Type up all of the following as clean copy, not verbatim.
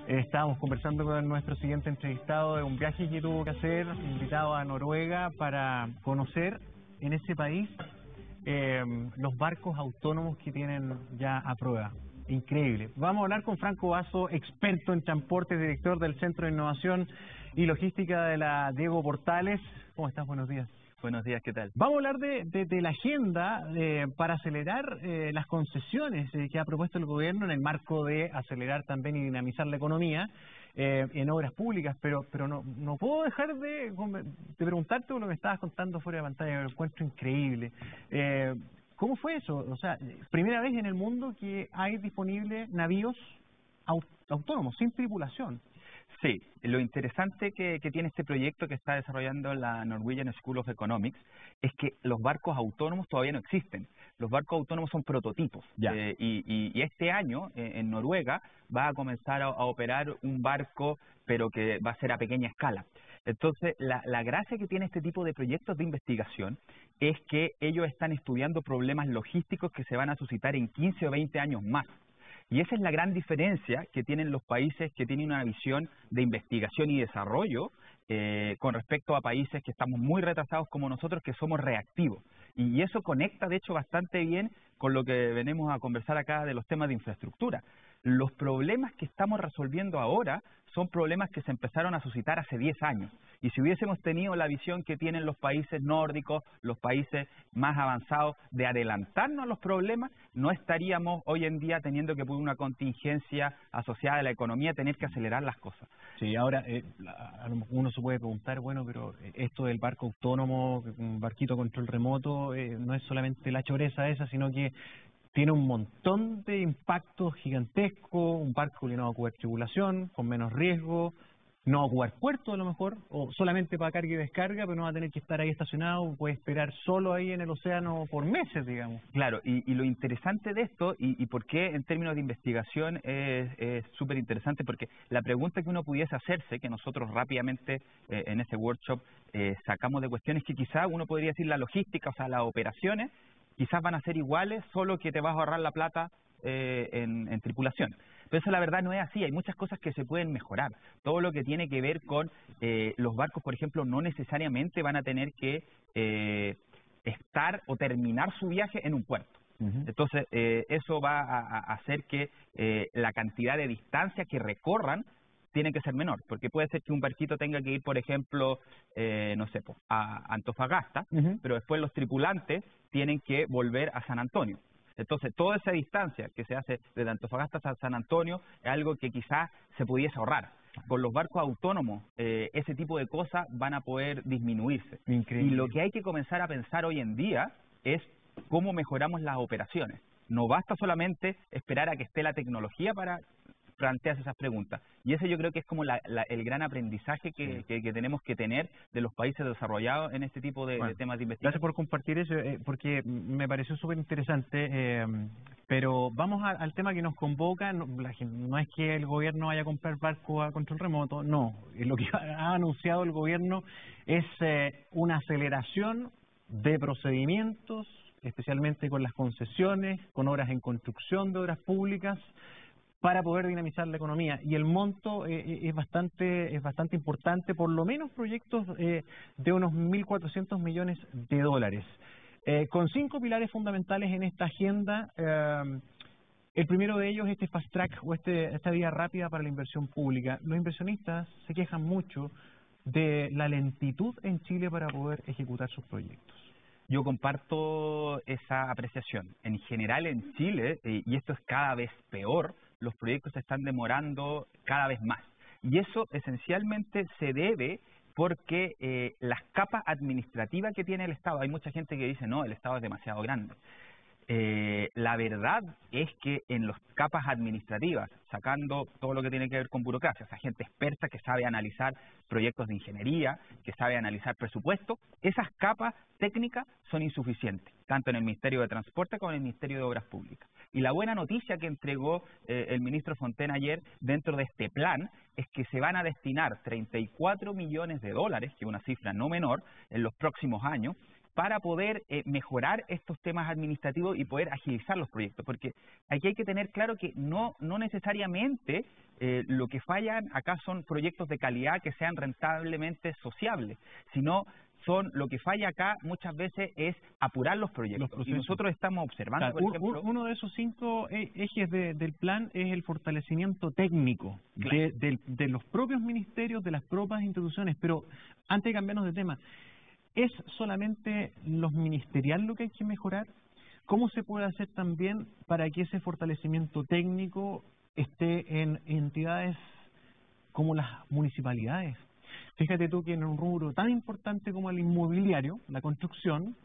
Estábamos conversando con nuestro siguiente entrevistado de un viaje que tuvo que hacer, invitado a Noruega para conocer en ese país los barcos autónomos que tienen ya a prueba. Increíble. Vamos a hablar con Franco Basso, experto en transporte, director del Centro de Innovación y Logística de la Diego Portales. ¿Cómo estás? Buenos días. Buenos días, ¿qué tal? Vamos a hablar de la agenda para acelerar las concesiones que ha propuesto el gobierno en el marco de acelerar también y dinamizar la economía en obras públicas, pero no puedo dejar de preguntarte lo que me estabas contando fuera de pantalla, lo encuentro increíble. ¿Cómo fue eso? O sea, primera vez en el mundo que hay disponibles navíos autónomos, sin tripulación. Sí, lo interesante que tiene este proyecto que está desarrollando la Norwegian School of Economics es que los barcos autónomos todavía no existen. Los barcos autónomos son prototipos. Y este año en Noruega va a comenzar a operar un barco, pero que va a ser a pequeña escala. Entonces, la gracia que tiene este tipo de proyectos de investigación es que ellos están estudiando problemas logísticos que se van a suscitar en 15 o 20 años más. Y esa es la gran diferencia que tienen los países que tienen una visión de investigación y desarrollo con respecto a países que estamos muy retrasados como nosotros, que somos reactivos. Y eso conecta, de hecho, bastante bien con lo que venimos a conversar acá de los temas de infraestructura. Los problemas que estamos resolviendo ahora son problemas que se empezaron a suscitar hace 10 años. Y si hubiésemos tenido la visión que tienen los países nórdicos, los países más avanzados, de adelantarnos a los problemas, no estaríamos hoy en día teniendo que, por una contingencia asociada a la economía, tener que acelerar las cosas. Sí, ahora uno se puede preguntar, bueno, pero esto del barco autónomo, un barquito a control remoto, no es solamente la choreza esa, sino que tiene un montón de impactos gigantescos, un barco que no va a ocupar tripulación, con menos riesgo, no va a ocupar puerto a lo mejor, o solamente para carga y descarga, pero no va a tener que estar ahí estacionado, puede esperar solo ahí en el océano por meses, digamos. Claro, y lo interesante de esto, y por qué en términos de investigación es súper interesante, porque la pregunta que uno pudiese hacerse, que nosotros rápidamente en ese workshop sacamos de cuestiones que quizá uno podría decir la logística, o sea, las operaciones, quizás van a ser iguales, solo que te vas a ahorrar la plata en tripulación. Pero eso la verdad no es así, hay muchas cosas que se pueden mejorar. Todo lo que tiene que ver con los barcos, por ejemplo, no necesariamente van a tener que estar o terminar su viaje en un puerto. Entonces, eso va a hacer que la cantidad de distancia que recorran tiene que ser menor, porque puede ser que un barquito tenga que ir, por ejemplo, no sé, a Antofagasta, pero después los tripulantes tienen que volver a San Antonio. Entonces, toda esa distancia que se hace desde Antofagasta hasta San Antonio es algo que quizás se pudiese ahorrar. Con los barcos autónomos, ese tipo de cosas van a poder disminuirse. Increíble. Y lo que hay que comenzar a pensar hoy en día es cómo mejoramos las operaciones. No basta solamente esperar a que esté la tecnología para planteas esas preguntas. Y ese yo creo que es como el gran aprendizaje que tenemos que tener de los países desarrollados en este tipo de temas de investigación. Gracias por compartir eso, porque me pareció súper interesante, pero vamos al tema que nos convoca. No es que el gobierno vaya a comprar barcos a control remoto, no. Lo que ha anunciado el gobierno es una aceleración de procedimientos, especialmente con las concesiones, con obras en construcción de obras públicas, para poder dinamizar la economía, y el monto es bastante importante, por lo menos proyectos de unos 1.400 millones de dólares, con 5 pilares fundamentales en esta agenda. El primero de ellos es este fast track o esta vía rápida para la inversión pública. Los inversionistas se quejan mucho de la lentitud en Chile para poder ejecutar sus proyectos. Yo comparto esa apreciación. En general en Chile, y esto es cada vez peor, los proyectos se están demorando cada vez más. Y eso esencialmente se debe porque las capas administrativas que tiene el Estado, hay mucha gente que dice, no, el Estado es demasiado grande. La verdad es que en las capas administrativas, sacando todo lo que tiene que ver con burocracia, o sea, gente experta que sabe analizar proyectos de ingeniería, que sabe analizar presupuestos, esas capas técnicas son insuficientes, tanto en el Ministerio de Transporte como en el Ministerio de Obras Públicas. Y la buena noticia que entregó el ministro Fontena ayer dentro de este plan es que se van a destinar 34 millones de dólares, que es una cifra no menor, en los próximos años, para poder mejorar estos temas administrativos y poder agilizar los proyectos, porque aquí hay que tener claro que no necesariamente lo que fallan acá son proyectos de calidad que sean rentablemente sociables, sino lo que falla acá muchas veces es apurar los proyectos. Y nosotros estamos observando, por ejemplo... Uno de esos 5 ejes del plan es el fortalecimiento técnico de los propios ministerios, de las propias instituciones. Pero antes de cambiarnos de tema, ¿es solamente lo ministerial lo que hay que mejorar? ¿Cómo se puede hacer también para que ese fortalecimiento técnico esté en entidades como las municipalidades? Fíjate tú que en un rubro tan importante como el inmobiliario, la construcción,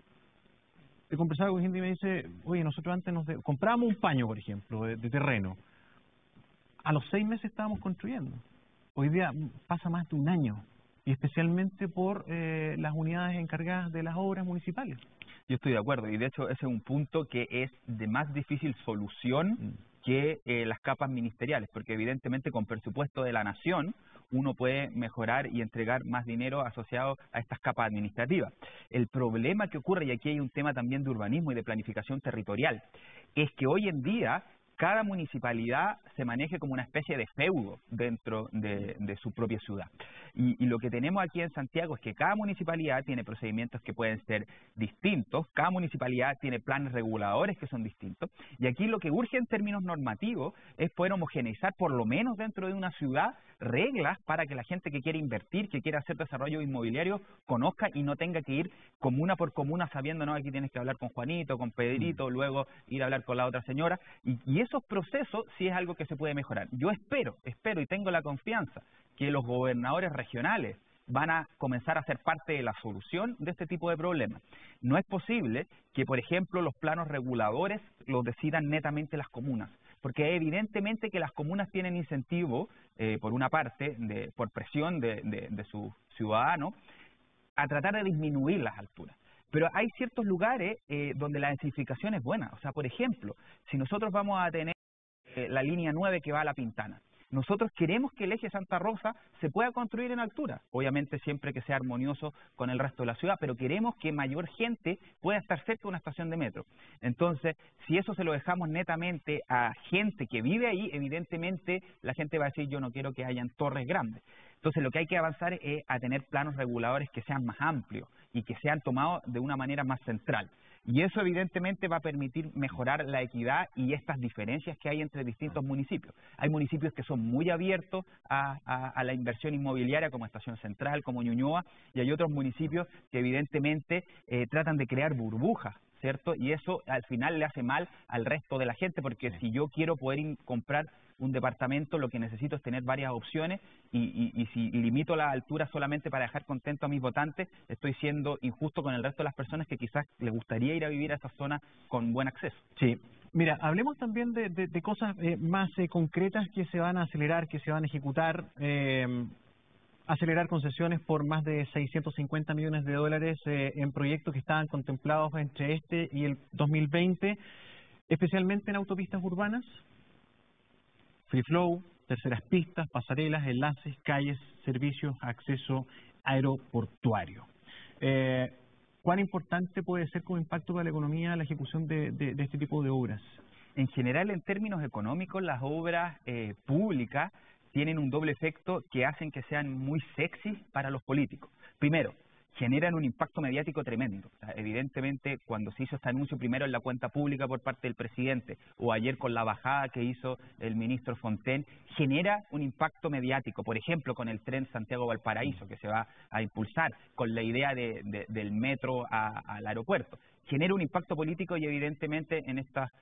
he conversado con gente y me dice, oye, nosotros antes comprábamos un paño, por ejemplo, de terreno. A los 6 meses estábamos construyendo. Hoy día pasa más de un año, y especialmente por las unidades encargadas de las obras municipales. Yo estoy de acuerdo, y de hecho ese es un punto que es de más difícil solución que las capas ministeriales, porque evidentemente con presupuesto de la nación uno puede mejorar y entregar más dinero asociado a estas capas administrativas. El problema que ocurre, y aquí hay un tema también de urbanismo y de planificación territorial, es que hoy en día cada municipalidad se maneje como una especie de feudo dentro de su propia ciudad. Y lo que tenemos aquí en Santiago es que cada municipalidad tiene procedimientos que pueden ser distintos, cada municipalidad tiene planes reguladores que son distintos, y aquí lo que urge en términos normativos es poder homogeneizar por lo menos dentro de una ciudad reglas para que la gente que quiere invertir, que quiere hacer desarrollo inmobiliario, conozca y no tenga que ir comuna por comuna sabiendo, no, aquí tienes que hablar con Juanito, con Pedrito, luego ir a hablar con la otra señora, y esos procesos sí es algo que se puede mejorar. Yo espero y tengo la confianza que los gobernadores regionales van a comenzar a ser parte de la solución de este tipo de problemas. No es posible que, por ejemplo, los planos reguladores los decidan netamente las comunas, porque evidentemente que las comunas tienen incentivo, por una parte, por presión de sus ciudadanos, a tratar de disminuir las alturas. Pero hay ciertos lugares donde la densificación es buena. O sea, por ejemplo, si nosotros vamos a tener la línea 9 que va a La Pintana, nosotros queremos que el eje Santa Rosa se pueda construir en altura, obviamente siempre que sea armonioso con el resto de la ciudad, pero queremos que mayor gente pueda estar cerca de una estación de metro. Entonces, si eso se lo dejamos netamente a gente que vive ahí, evidentemente la gente va a decir, yo no quiero que hayan torres grandes. Entonces, lo que hay que avanzar es a tener planos reguladores que sean más amplios y que sean tomados de una manera más central. Y eso evidentemente va a permitir mejorar la equidad y estas diferencias que hay entre distintos municipios. Hay municipios que son muy abiertos a la inversión inmobiliaria, como Estación Central, como Ñuñoa, y hay otros municipios que evidentemente tratan de crear burbujas, ¿cierto? Y eso al final le hace mal al resto de la gente, porque si yo quiero poder comprar un departamento, lo que necesito es tener varias opciones y si limito la altura solamente para dejar contento a mis votantes, estoy siendo injusto con el resto de las personas que quizás les gustaría ir a vivir a esa zona con buen acceso. Sí. Mira, hablemos también de cosas más concretas que se van a acelerar, que se van a ejecutar. Acelerar concesiones por más de 650 millones de dólares en proyectos que estaban contemplados entre este y el 2020, especialmente en autopistas urbanas, free flow, terceras pistas, pasarelas, enlaces, calles, servicios, acceso aeroportuario. ¿Cuán importante puede ser como impacto para la economía la ejecución de este tipo de obras? En general, en términos económicos, las obras públicas tienen un doble efecto que hacen que sean muy sexy para los políticos. Primero, generan un impacto mediático tremendo. O sea, evidentemente, cuando se hizo este anuncio primero en la cuenta pública por parte del presidente, o ayer con la bajada que hizo el ministro Fontaine, genera un impacto mediático. Por ejemplo, con el tren Santiago-Valparaíso, que se va a impulsar, con la idea del metro al aeropuerto. Genera un impacto político y evidentemente en estas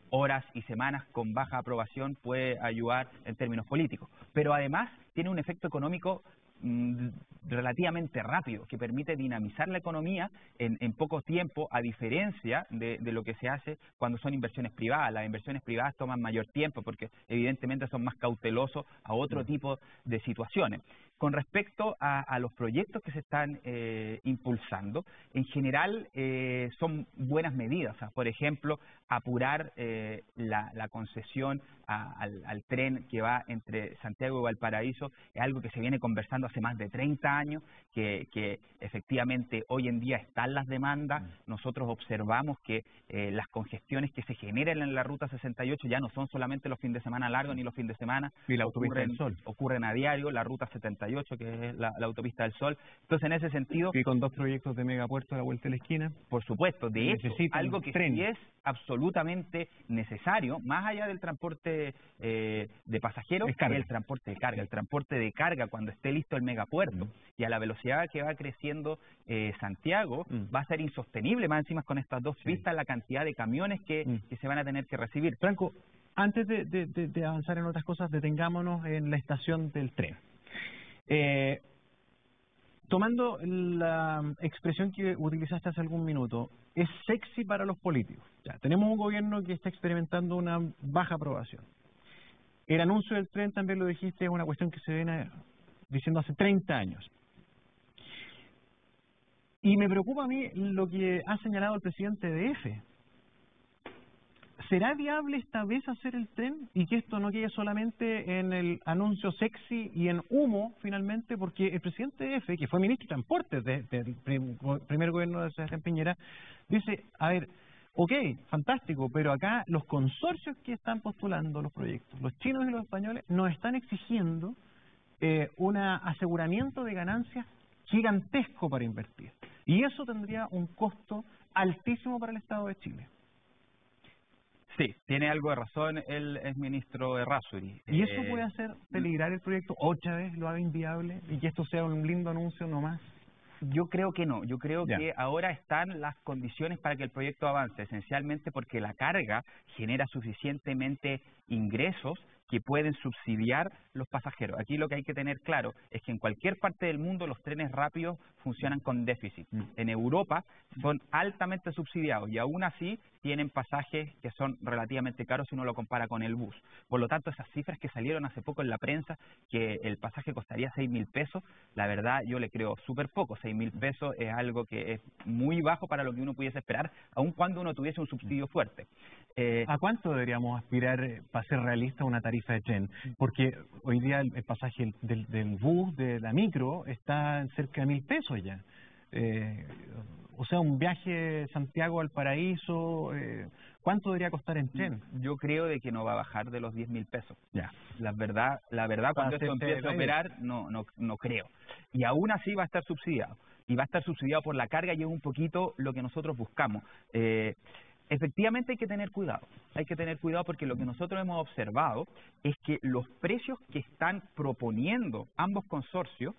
horas y semanas con baja aprobación puede ayudar en términos políticos. Pero además tiene un efecto económico relativamente rápido, que permite dinamizar la economía en poco tiempo, a diferencia de lo que se hace cuando son inversiones privadas. Las inversiones privadas toman mayor tiempo porque evidentemente son más cautelosos a otro tipo de situaciones. Con respecto a los proyectos que se están impulsando, en general son buenas medidas. O sea, por ejemplo, apurar la concesión al tren que va entre Santiago y Valparaíso. Es algo que se viene conversando hace más de 30 años, que efectivamente hoy en día están las demandas. Nosotros observamos que las congestiones que se generan en la Ruta 68 ya no son solamente los fines de semana largos ni los fines de semana, y la autopista del Sol. Ocurren a diario, la Ruta 78, que es la autopista del Sol. Entonces, en ese sentido... Y con 2 proyectos de megapuerto a la vuelta de la esquina. Por supuesto, de hecho, algo que sí es absolutamente necesario, más allá del transporte de pasajeros, es el transporte de carga. El transporte de carga, cuando esté listo el megapuerto y a la velocidad que va creciendo Santiago, va a ser insostenible, más encima con estas 2 pistas, la cantidad de camiones que se van a tener que recibir. Franco, antes de avanzar en otras cosas, detengámonos en la estación del tren. Tomando la expresión que utilizaste hace algún minuto, es sexy para los políticos. Ya, tenemos un gobierno que está experimentando una baja aprobación. El anuncio del tren, también lo dijiste, es una cuestión que se viene diciendo hace 30 años. Y me preocupa a mí lo que ha señalado el presidente de EFE. ¿Será viable esta vez hacer el tren y que esto no quede solamente en el anuncio sexy y en humo finalmente? Porque el presidente de EFE, que fue ministro de Transportes del primer gobierno de Sebastián Piñera, dice, a ver, ok, fantástico, pero acá los consorcios que están postulando los proyectos, los chinos y los españoles, nos están exigiendo un aseguramiento de ganancias gigantesco para invertir. Y eso tendría un costo altísimo para el Estado de Chile. Sí, tiene algo de razón el exministro Errázuriz. ¿Y eso puede hacer peligrar el proyecto otra vez, lo haga inviable y que esto sea un lindo anuncio nomás? Yo creo que no, yo creo que ahora están las condiciones para que el proyecto avance, esencialmente porque la carga genera suficientemente ingresos que pueden subsidiar los pasajeros. Aquí lo que hay que tener claro es que en cualquier parte del mundo los trenes rápidos funcionan con déficit. En Europa son altamente subsidiados y aún así tienen pasajes que son relativamente caros si uno lo compara con el bus. Por lo tanto, esas cifras que salieron hace poco en la prensa, que el pasaje costaría 6.000 pesos, la verdad yo le creo súper poco. 6.000 pesos es algo que es muy bajo para lo que uno pudiese esperar, aun cuando uno tuviese un subsidio fuerte. ¿A cuánto deberíamos aspirar para ser realista una tarifa de tren? Porque hoy día el pasaje del bus, de la micro, está en cerca de 1.000 pesos ya. O sea, un viaje Santiago al Paraíso, ¿cuánto debería costar en tren? Yo creo de que no va a bajar de los 10.000 pesos. Ya. La verdad cuando esto empiece a operar, no creo. Y aún así va a estar subsidiado. Y va a estar subsidiado por la carga y es un poquito lo que nosotros buscamos. Efectivamente hay que tener cuidado porque lo que nosotros hemos observado es que los precios que están proponiendo ambos consorcios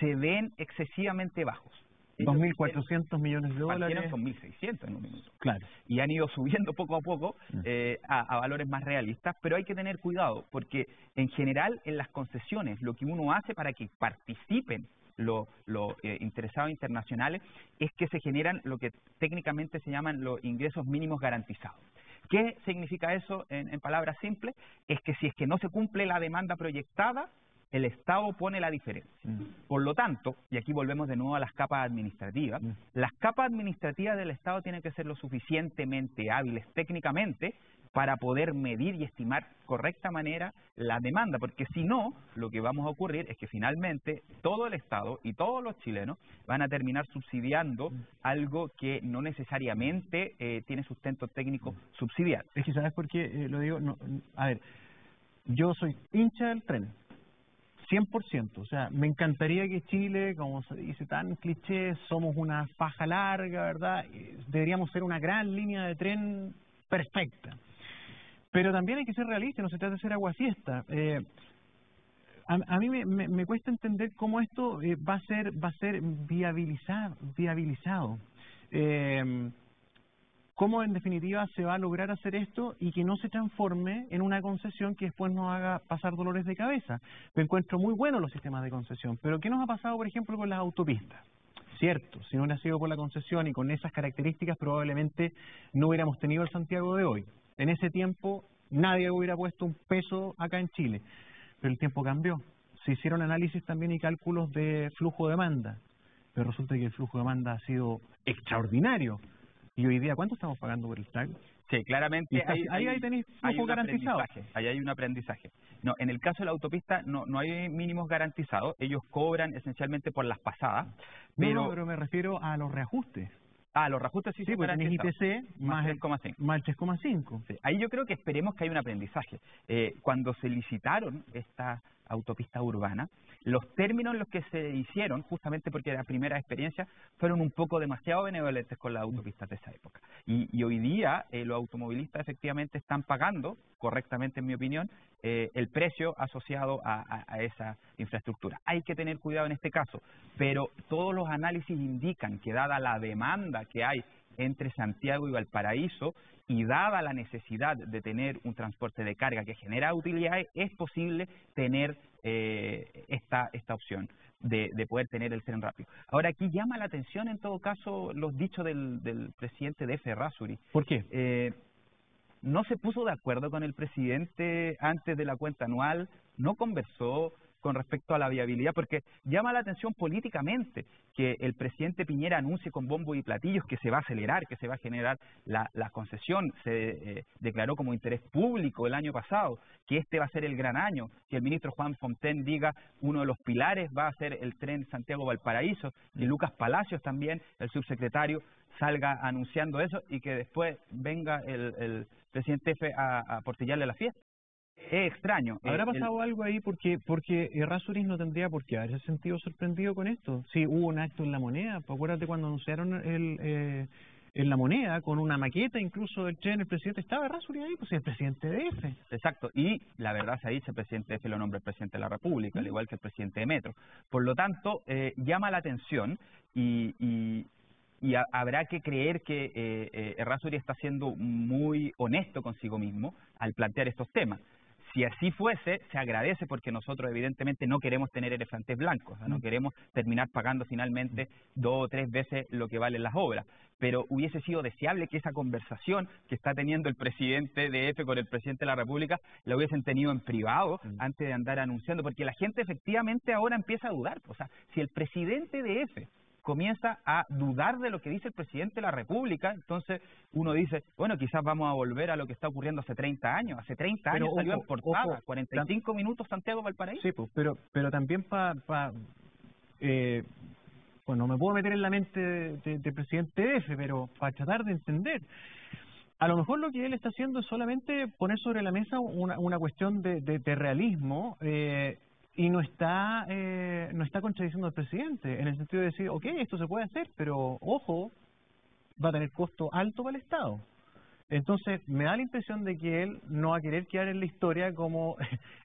se ven excesivamente bajos. 2.400 millones de dólares. Son 1.600 en un minuto. Claro. Y han ido subiendo poco a poco a valores más realistas, pero hay que tener cuidado porque en general en las concesiones lo que uno hace para que participen los interesados internacionales es que se generan lo que técnicamente se llaman los ingresos mínimos garantizados. ¿Qué significa eso en palabras simples? Es que si es que no se cumple la demanda proyectada, el Estado pone la diferencia. Por lo tanto, y aquí volvemos de nuevo a las capas administrativas, las capas administrativas del Estado tienen que ser lo suficientemente hábiles técnicamente para poder medir y estimar correcta manera la demanda, porque si no, lo que vamos a ocurrir es que finalmente todo el Estado y todos los chilenos van a terminar subsidiando algo que no necesariamente tiene sustento técnico subsidiar. Es que, ¿sabes por qué lo digo? No, a ver, yo soy hincha del tren, 100%, o sea, me encantaría que Chile, como se dice tan cliché, somos una faja larga, ¿verdad? Deberíamos ser una gran línea de tren perfecta. Pero también hay que ser realista, no se trata de ser aguafiesta. A mí me cuesta entender cómo esto va a ser viabilizado. Cómo en definitiva se va a lograr hacer esto y que no se transforme en una concesión que después nos haga pasar dolores de cabeza. Me encuentro muy buenos los sistemas de concesión, pero ¿qué nos ha pasado, por ejemplo, con las autopistas? Cierto, si no hubiera sido por la concesión y con esas características, probablemente no hubiéramos tenido el Santiago de hoy. En ese tiempo nadie hubiera puesto un peso acá en Chile, pero el tiempo cambió. Se hicieron análisis también y cálculos de flujo-demanda, pero resulta que el flujo-demanda ha sido extraordinario. Y hoy día, ¿cuánto estamos pagando por el TAG? Sí, claramente ahí tenéis flujo garantizado. Ahí hay un aprendizaje. No, en el caso de la autopista no hay mínimos garantizados, ellos cobran esencialmente por las pasadas, pero... No, pero me refiero a los reajustes. Los reajustes sí, porque tenés IPC más el 3,5. Sí, ahí yo creo que esperemos que haya un aprendizaje. Cuando se licitaron esta autopista urbana, los términos en los que se hicieron, justamente porque era la primera experiencia, fueron un poco demasiado benevolentes con las autopistas de esa época. Y hoy día los automovilistas efectivamente están pagando, correctamente en mi opinión, el precio asociado a esa infraestructura. Hay que tener cuidado en este caso, pero todos los análisis indican que dada la demanda que hay entre Santiago y Valparaíso y dada la necesidad de tener un transporte de carga que genera utilidades, es posible tener esta opción de poder tener el tren rápido. Ahora, aquí llama la atención en todo caso los dichos del presidente de EFE, Errázuriz. ¿Por qué? No se puso de acuerdo con el presidente antes de la cuenta anual, no conversó con respecto a la viabilidad, porque llama la atención políticamente que el presidente Piñera anuncie con bombo y platillos que se va a acelerar, que se va a generar la concesión, se declaró como interés público el año pasado, que este va a ser el gran año, que el ministro Juan Fontaine diga uno de los pilares va a ser el tren Santiago-Valparaíso, y Lucas Palacios también, el subsecretario, salga anunciando eso y que después venga el presidente F a portillarle la fiesta. Es extraño. ¿Habrá pasado algo ahí? Porque Errázuriz no tendría por qué haberse sentido sorprendido con esto. Sí, hubo un acto en La Moneda. Acuérdate cuando anunciaron en La Moneda, con una maqueta incluso del tren, el presidente estaba Errázuriz ahí, pues el presidente de EFE. Exacto, y la verdad se ha dicho, el presidente de EFE lo nombra el presidente de la República, al igual que el presidente de Metro. Por lo tanto, llama la atención y habrá que creer que Errázuriz está siendo muy honesto consigo mismo al plantear estos temas. Si así fuese, se agradece porque nosotros evidentemente no queremos tener elefantes blancos, no queremos terminar pagando finalmente 2 o 3 veces lo que valen las obras. Pero hubiese sido deseable que esa conversación que está teniendo el presidente de EFE con el presidente de la República la hubiesen tenido en privado antes de andar anunciando, porque la gente efectivamente ahora empieza a dudar. O sea, si el presidente de EFE comienza a dudar de lo que dice el presidente de la República, entonces uno dice, bueno, quizás vamos a volver a lo que está ocurriendo hace 30 años. Hace 30 años salió en portada, 45 minutos Santiago-Valparaíso. Sí, pues, pero también bueno, me puedo meter en la mente de presidente de EFE, pero para tratar de entender. A lo mejor lo que él está haciendo es solamente poner sobre la mesa una cuestión de realismo, y no está contradiciendo al presidente, en el sentido de decir, ok, esto se puede hacer, pero ojo, va a tener costo alto para el Estado. Entonces, me da la impresión de que él no va a querer quedar en la historia como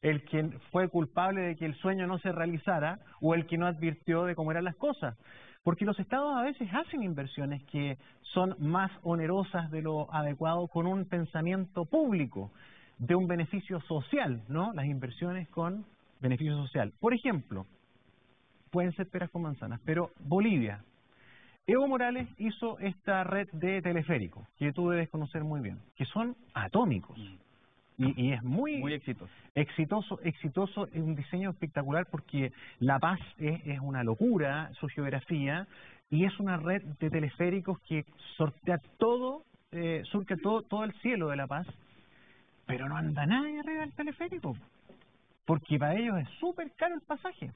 el quien fue culpable de que el sueño no se realizara o el que no advirtió de cómo eran las cosas. Porque los Estados a veces hacen inversiones que son más onerosas de lo adecuado con un pensamiento público, de un beneficio social, ¿no? Las inversiones con beneficio social. Por ejemplo, pueden ser peras con manzanas, pero Bolivia. Evo Morales hizo esta red de teleféricos, que tú debes conocer muy bien, que son atómicos. Y es muy exitoso, es un diseño espectacular porque La Paz es una locura, su geografía, y es una red de teleféricos que sortea surca todo el cielo de La Paz, pero no anda nadie arriba del teleférico, porque para ellos es súper caro el pasaje.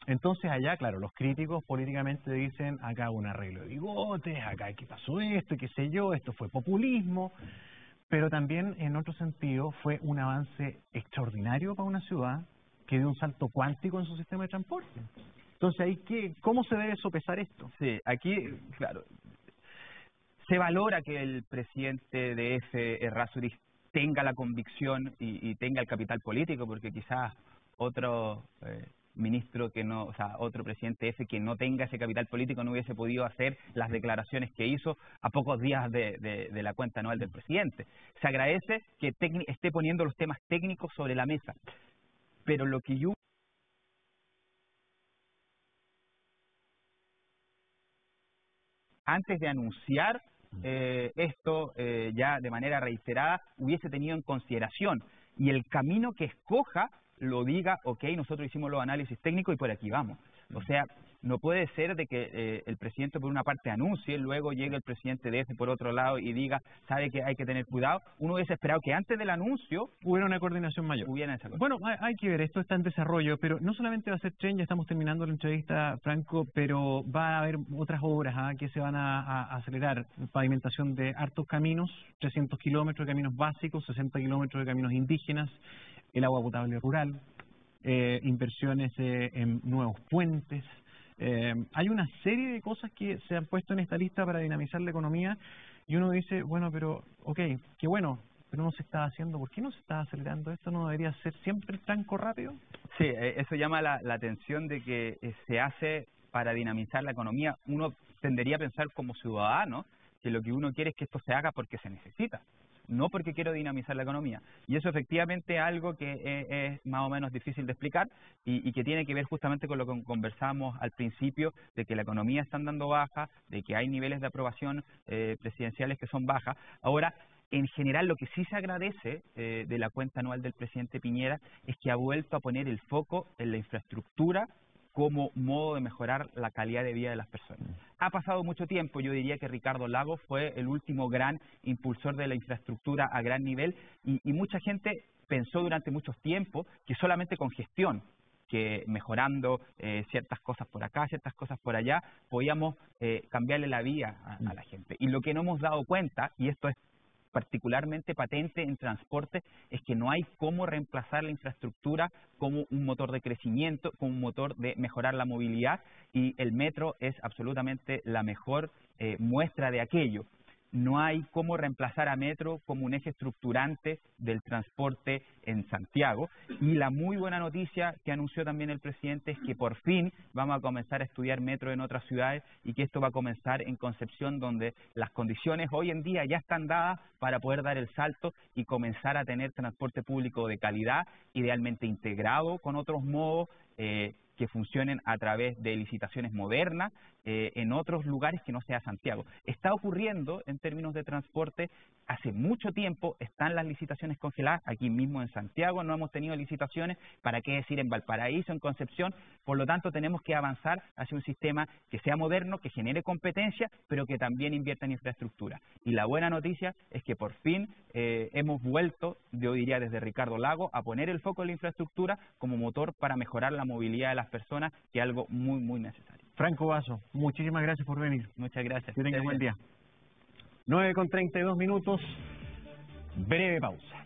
Entonces allá, claro, los críticos políticamente dicen, acá hubo un arreglo de bigotes, acá que pasó esto, qué sé yo, esto fue populismo, pero también en otro sentido fue un avance extraordinario para una ciudad que dio un salto cuántico en su sistema de transporte. Entonces ahí, ¿cómo se debe sopesar esto? Sí, aquí, claro, se valora que el presidente de EFE, Errázuriz, tenga la convicción y tenga el capital político, porque quizás otro ministro que no, o sea, otro presidente EFE que no tenga ese capital político no hubiese podido hacer las declaraciones que hizo a pocos días de la cuenta anual del presidente. Se agradece que esté poniendo los temas técnicos sobre la mesa, pero lo que yo antes de anunciar esto ya de manera reiterada hubiese tenido en consideración y el camino que escoja lo diga, ok, nosotros hicimos los análisis técnicos y por aquí vamos. O sea, No puede ser de que el presidente por una parte anuncie, luego llegue el presidente de por otro lado y diga, sabe que hay que tener cuidado. Uno hubiese esperado que antes del anuncio hubiera una coordinación mayor. Bueno, hay que ver, esto está en desarrollo, pero no solamente va a ser tren, ya estamos terminando la entrevista, Franco, pero va a haber otras obras que se van a acelerar. Pavimentación de hartos caminos, 300 kilómetros de caminos básicos, 60 kilómetros de caminos indígenas, el agua potable rural, inversiones en nuevos puentes. Hay una serie de cosas que se han puesto en esta lista para dinamizar la economía y uno dice, bueno, pero, qué bueno, pero no se está haciendo. ¿Por qué no se está acelerando? ¿Esto no debería ser siempre tan rápido? Sí, eso llama la atención de que se hace para dinamizar la economía. Uno tendería a pensar como ciudadano que lo que uno quiere es que esto se haga porque se necesita, no porque quiero dinamizar la economía. Y eso efectivamente es algo que es más o menos difícil de explicar y que tiene que ver justamente con lo que conversamos al principio, de que la economía está andando baja, de que hay niveles de aprobación presidenciales que son bajas. Ahora, en general, lo que sí se agradece de la cuenta anual del presidente Piñera es que ha vuelto a poner el foco en la infraestructura como modo de mejorar la calidad de vida de las personas. Ha pasado mucho tiempo, yo diría que Ricardo Lagos fue el último gran impulsor de la infraestructura a gran nivel y mucha gente pensó durante mucho tiempo que solamente con gestión, que mejorando ciertas cosas por acá, ciertas cosas por allá, podíamos cambiarle la vida a la gente. Y lo que no hemos dado cuenta, y esto es particularmente patente en transporte, es que no hay cómo reemplazar la infraestructura como un motor de crecimiento, como un motor de mejorar la movilidad, y el metro es absolutamente la mejor muestra de aquello. No hay cómo reemplazar a metro como un eje estructurante del transporte en Santiago. Y la muy buena noticia que anunció también el presidente es que por fin vamos a comenzar a estudiar metro en otras ciudades y que esto va a comenzar en Concepción, donde las condiciones hoy en día ya están dadas para poder dar el salto y comenzar a tener transporte público de calidad, idealmente integrado con otros modos, que funcionen a través de licitaciones modernas en otros lugares que no sea Santiago. Está ocurriendo en términos de transporte, hace mucho tiempo están las licitaciones congeladas, aquí mismo en Santiago no hemos tenido licitaciones, para qué decir en Valparaíso, en Concepción, por lo tanto tenemos que avanzar hacia un sistema que sea moderno, que genere competencia, pero que también invierta en infraestructura. Y la buena noticia es que por fin hemos vuelto, yo diría desde Ricardo Lagos, a poner el foco en la infraestructura como motor para mejorar la movilidad de las personas, que es algo muy, muy necesario. Franco Basso, muchísimas gracias por venir. Muchas gracias. Que tenga buen día. 9:32, breve pausa.